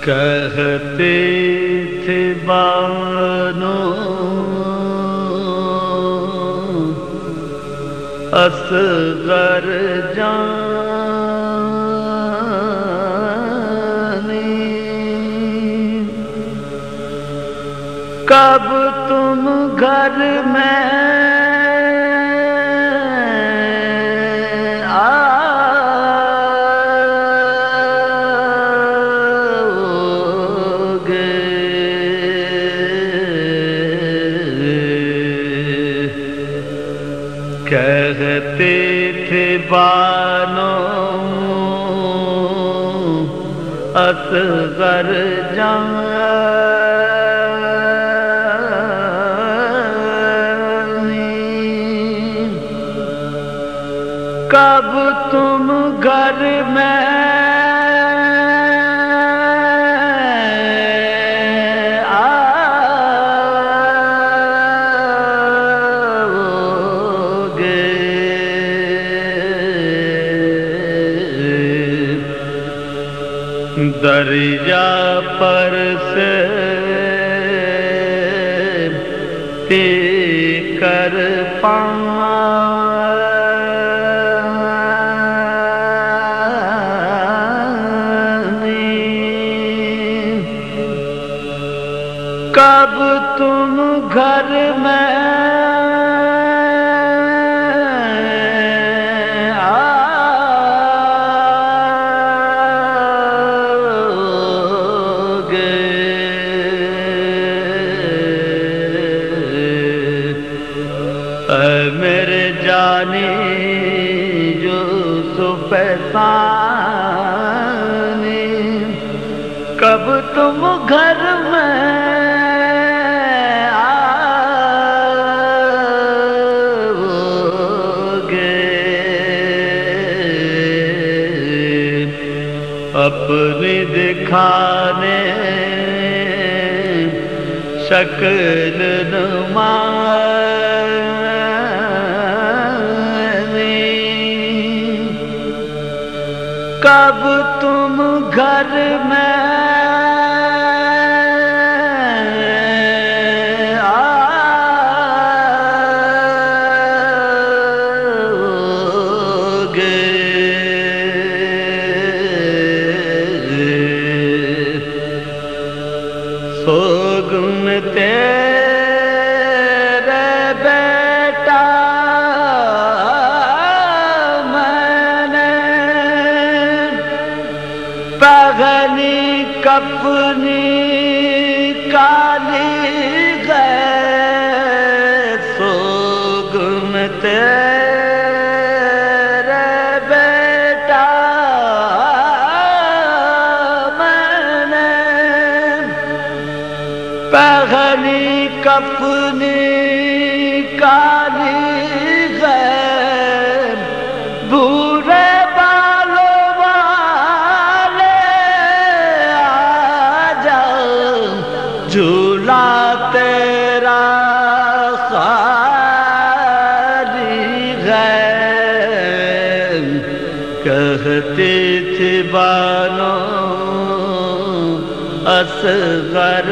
کہتے تھے بانو اصغر جانی، کب تم گھر میں کہتے تھے بانو اصغر جانی، کب تم گھر میں دریا پر سے پی کر پانی، کب تم گھر میں میرے جانی یوسف ثانی، کب تم گھر میں آؤگے، اپنی دکھانے شکل نما، کب تم گھر میں آؤگے، سوگن تیرے بیٹا پگھلی کفنی کالی گئے، سوگن تیرے بیٹا میں نے، پگھلی کفنی کالی گئے، بھورے جھولا تیرا خالی ہے، کہتے تھے بانو اصغر